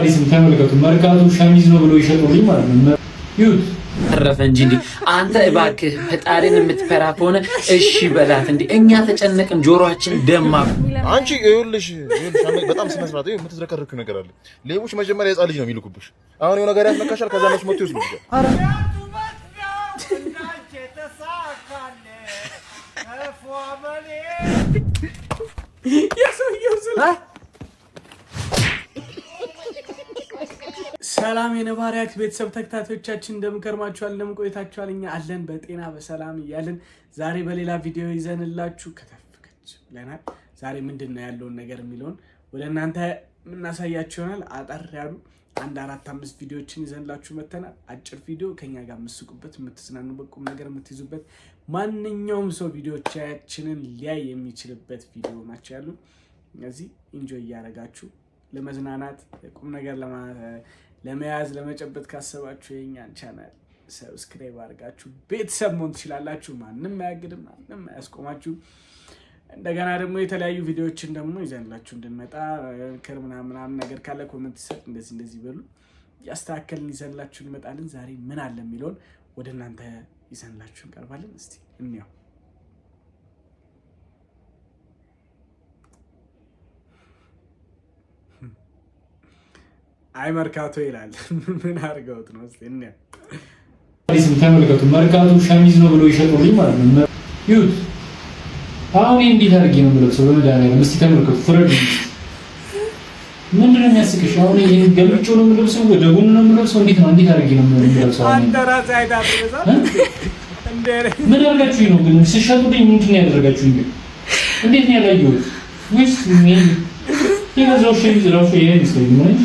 ዲስም ተመልከቱ መርካቶ ሸሚዝ ነው ብሎ ይሸጡልኝ ማለት ነው። ይሁት ተረፈ እንጂ እንዴ አንተ እባክህ ፈጣሪን የምትፈራ ከሆነ እሺ በላት እንዴ እኛ ተጨነቅን ጆሮአችን ደማ። አንቺ ይኸውልሽ በጣም ስነስርዓት የምትዝረከረክ ነገር አለ። ሌቦች መጀመሪያ የጻ ልጅ ነው የሚልኩብሽ። አሁን የሆነ ነገር ያስነካሻል ከዛ ነው መጥቶ ይወስዱሽ። አረ ሰላም የነባሪያክ ቤተሰብ ተከታታዮቻችን እንደምከርማችኋል እንደምቆይታችኋል እኛ አለን በጤና በሰላም እያልን ዛሬ በሌላ ቪዲዮ ይዘንላችሁ ከተፈከች ብለናል። ዛሬ ምንድነው ያለውን ነገር የሚለውን ወደ እናንተ እናሳያችሁ ይሆናል። አጠር ያሉ 1-4-5 ቪዲዮዎችን ይዘንላችሁ መተናል። አጭር ቪዲዮ ከኛ ጋር የምትስቁበት የምትዝናኑበት ቁም ነገር የምትይዙበት ማንኛውም ሰው ቪዲዮዎቻችንን ሊያይ የሚችልበት ቪዲዮ ናቸው ያሉ። እዚህ ኢንጆይ እያደረጋችሁ ለመዝናናት ቁም ነገር ለመያዝ ለመጨበጥ ካሰባችሁ የኛን ቻናል ሰብስክራይብ አድርጋችሁ ቤተሰብ መሆን ትችላላችሁ። ማንንም አያግድም፣ ማንንም አያስቆማችሁ። እንደገና ደግሞ የተለያዩ ቪዲዮዎችን ደግሞ ይዘንላችሁ እንድንመጣ ምክር ምናምን ነገር ካለ ኮሜንት ሰጥ እንደዚህ በሉ ያስተካከልን ይዘንላችሁ እንመጣለን። ዛሬ ምን አለ የሚለውን ወደ እናንተ ይዘንላችሁ እንቀርባለን። እስቲ እንየው። አይ መርካቶ ይላል ምን አርገውት ነው? እስቲ እንያ ዲስም ተመልከቱ መርካቶ ሸሚዝ ነው ብሎ ይሸጡልኝ ማለት ነው። ይሁት አሁን እንዴት አድርጌ ነው የምለብሰው? በመድኃኒዓለም እስቲ ተመልከቱ ፍረዱ። ምንድነው የሚያስቅሽ? አሁን ይሄን ገልጮ ነው የምለብሰው? ወደ ጎን ነው የምለብሰው? እንዴት አድርጌ ነው የምለብሰው? አንተ ራስህ አይታጥበዛ እንዴ ምን አድርጋችሁኝ ነው ግን? ሲሸጡልኝ ምንድን ነው ያደረጋችሁኝ? እንዴት ነው ያላየሁት? ወይስ ምን ይገዛው ሸሚዝ ራሱ ይሄን ይስለኝ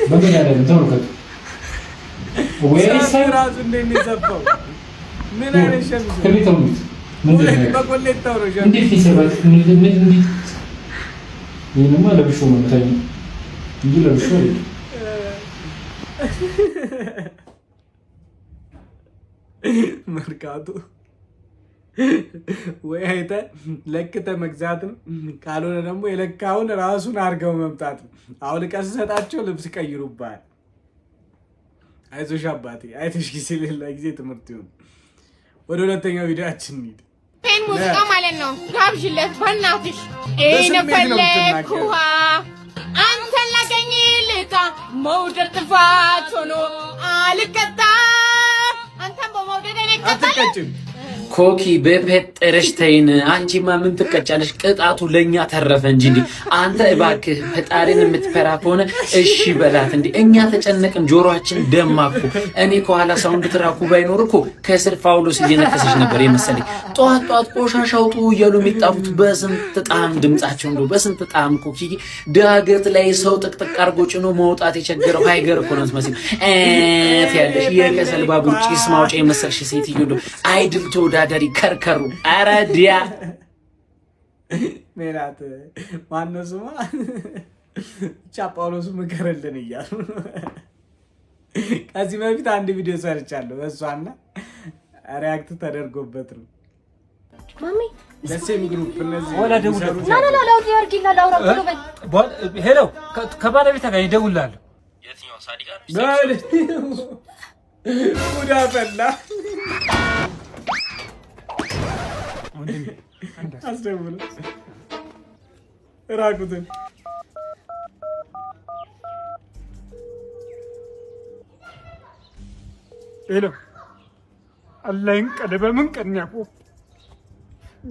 በመድኃኒዓለም ተመልከቱ። ወይስ ራሱ እንደሚዘባው ምን አይነት ሸሚዝ ከቤተውት ምንድነው በቆሌት ተወረጀ እንዴት ይሰራል? ምን ይሄንማ ለብሾ ነው ታኝ እንጂ ለብሾ አይደለም። መርካቶ ወይ አይተ ለክተ መግዛት ነው፣ ካልሆነ ደግሞ የለካውን ራሱን አርገው መምጣት ነው። አሁን ቀሰጣቸው ልብስ ቀይሩባል። አይዞሽ አባቴ አይተሽ ጊዜ ሌላ ጊዜ ትምህርት ይሁን። ወደ ሁለተኛው ቪዲዮአችን እንሂድ። ፔን ሙዚቃ ማለት ነው። ጋብዥለት በእናትሽ ነፈለኩሃ አንተን ላገኝ ልጣ መውደድ ጥፋት ሆኖ አልቀጣ አንተን በመውደድ አትቀጭም ኮኪ በፈጠረሽ ተይን። አንቺማ ምን ትቀጫለሽ? ቅጣቱ ለኛ ተረፈ እንጂ እንዴ አንተ እባክህ ፈጣሪን የምትፈራ ከሆነ እሺ በላት እንዴ እኛ ተጨነቅን ጆሮአችን ደማኩ። እኔ ከኋላ ሳውንድ ትራኩ ባይኖር እኮ ከስር ፋውሎስ እየነከሰሽ ነበር የመሰለኝ። ጧት ቆሻሻ አውጡ እያሉ የሚጣፉት በስንት ጣም ድምጻቸው እንደው በስንት ጣም ኮኪ ዳገት ላይ ሰው ጥቅጥቅ አርጎ ጭኖ መውጣት የቸገረው ሃይገር እኮ ነው መስመሲ ያለሽ የከሰል ባቡር ጭስ ማውጫ የመሰልሽ ሴትዮ እንደው አይድል ተወዳዳሪ ከርከሩ አራዲያ ሜላት ማነው ስሟ? ጳውሎስ ምከረልን እያሉ ከዚህ በፊት አንድ ቪዲዮ ሰርቻለሁ እሷና ሪያክት ተደርጎበት ነው። ማሚ ለሴም ግሩፕ እነዚህ ወላ ደውል ላውራ ያርጊና ላውራ ሄሎ ከባለቤት ጋር ይደውልልሃለሁ። የትኛው ሳዲቃ ጉዳ ፈላ አስደውል ራቁትን ሄሎ አላይን ቀደበ ምን ቀኛቁ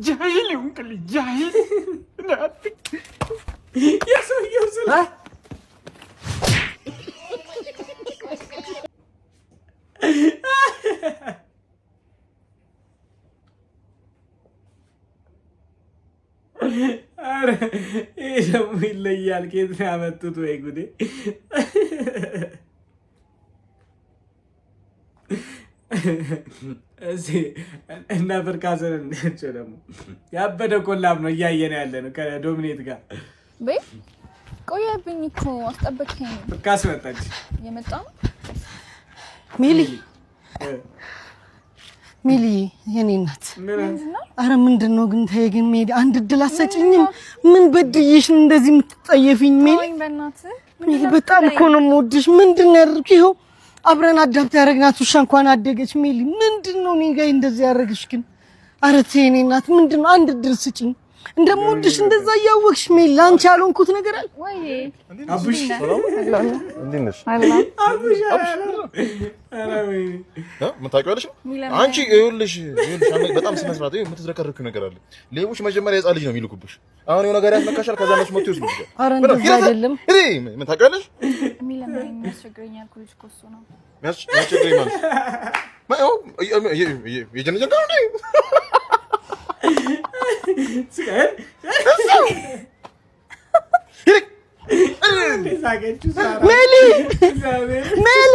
ጃሂል ይሁን ጃሂል የሰውየው ስለ አረ ይሄ ደግሞ ይለያል። ከየት ነው ያመጡት? ወይ ጉዴ! እዚህ እና ፍርካሰን እንደቸው ደግሞ ያበደ ኮላብ ነው እያየን ያለ ነው ከዶሚኔት ጋር በይ ቆየብኝ እኮ አስጠበቅከኝ። ፍርካስ መጣች። የመጣ ነው ሚሊ ሚሊ የኔ እናት አረ ምንድነው ግን ተይ ግን ሜዲ አንድ እድል አትሰጪኝም? ምን በድዬሽ እንደዚህ የምትጠየፊኝ? ሚሊ በእናትህ በጣም እኮ ነው የምወድሽ። ምንድን ነው ያደረግሽ? ይኸው አብረን አዳምጥ ያደረግናት ውሻ እንኳን አደገች። ሜሊ ምንድን ነው እኔ ጋር እንደዚህ ያደረግሽ ግን? ኧረ ተይ የእኔ እናት ምንድን ነው? አንድ ድል ስጪኝ። እንደምወድሽ እንደዛ እያወቅሽ ሜሊ ላንቺ ያልሆንኩት ነገር አለ ወይ? አቡሽ እንዴት ነሽ? አቡሽ ምን ታውቂዋለሽ? አንቺ ይኸውልሽ በጣም ስነ ስርዓት የምትዝረከረኪው ነገር አለ። ሌቦች መጀመሪያ የሕፃን ልጅ ነው የሚልኩብሽ። አሁን የሆነ ነገር ያስነካሻል፣ ከዛ እነሱ መጥተው ይወስዱሻል። ኧረ እንደዛ አይደለም። ምን ታውቂዋለሽ? የሚለምነኝ የሚያስቸግረኝ አልኩ ልጅ እኮ እሱ ነው የሚያስቸግረኝ ማለት የጀነጀን ጋር ነው ሜሊ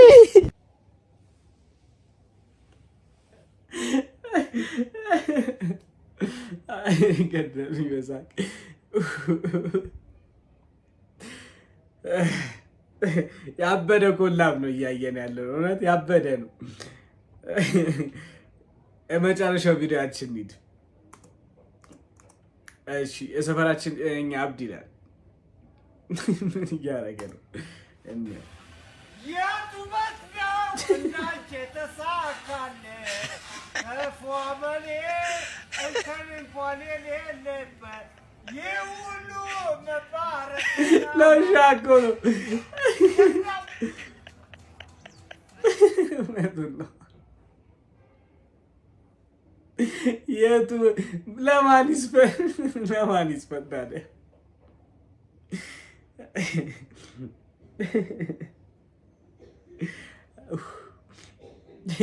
ገደል ይበዛል። ያበደ ኮላብ ነው እያየን ያለው። እውነት ያበደ ነው። የመጨረሻው ቪዲዮአችን እንሂድ። እሺ የሰፈራችን እኛ አብዲ ይላል። ምን እያደረገ ነው? የቱ መጥነው እናንቺ ተሳካለ ከፏመኔ እንከን እንኳን የሌለበት ይህ ሁሉ መባረክ ለሻኮ ነው። እውነቱን ነው። የቱ ለማን ይስፈታል?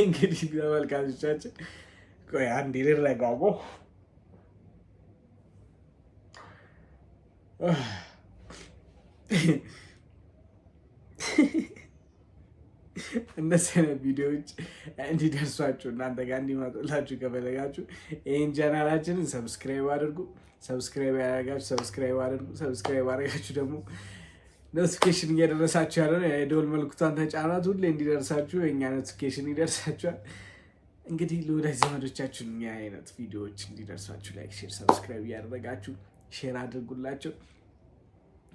እንግዲህ ተመልካቾቻችን ቆይ አንዴ ልረጋጋ። እነዚህ አይነት ቪዲዮዎች እንዲደርሷችሁ እናንተ ጋር እንዲመጡላችሁ ከፈለጋችሁ ይህን ቻናላችንን ሰብስክራይብ አድርጉ። ሰብስክራይብ ያደርጋችሁ ሰብስክራይብ አድርጉ። ሰብስክራይብ አድርጋችሁ ደግሞ ኖቲፊኬሽን እየደረሳችሁ ያለው የደወል ምልክቷን ተጫኗት። ሁሌ እንዲደርሳችሁ የእኛ ኖቲፊኬሽን ይደርሳችኋል። እንግዲህ ለወዳጅ ዘመዶቻችሁ እኛ አይነት ቪዲዮዎች እንዲደርሳችሁ ላይክ፣ ሼር፣ ሰብስክራይብ እያደረጋችሁ ሼር አድርጉላቸው።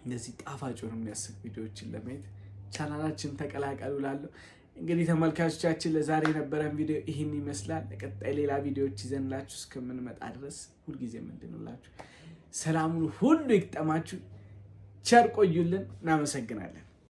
እነዚህ ጣፋጭ ሆነው የሚያስቅ ቪዲዮዎችን ለማየት ቻናላችን ተቀላቀሉ ላለሁ። እንግዲህ ተመልካቾቻችን ለዛሬ የነበረን ቪዲዮ ይህን ይመስላል። ለቀጣይ ሌላ ቪዲዮዎች ይዘንላችሁ እስከምንመጣ ድረስ ሁልጊዜ ምንድንላችሁ ሰላሙን ሁሉ ይግጠማችሁ። ቸር ቆዩልን። እናመሰግናለን።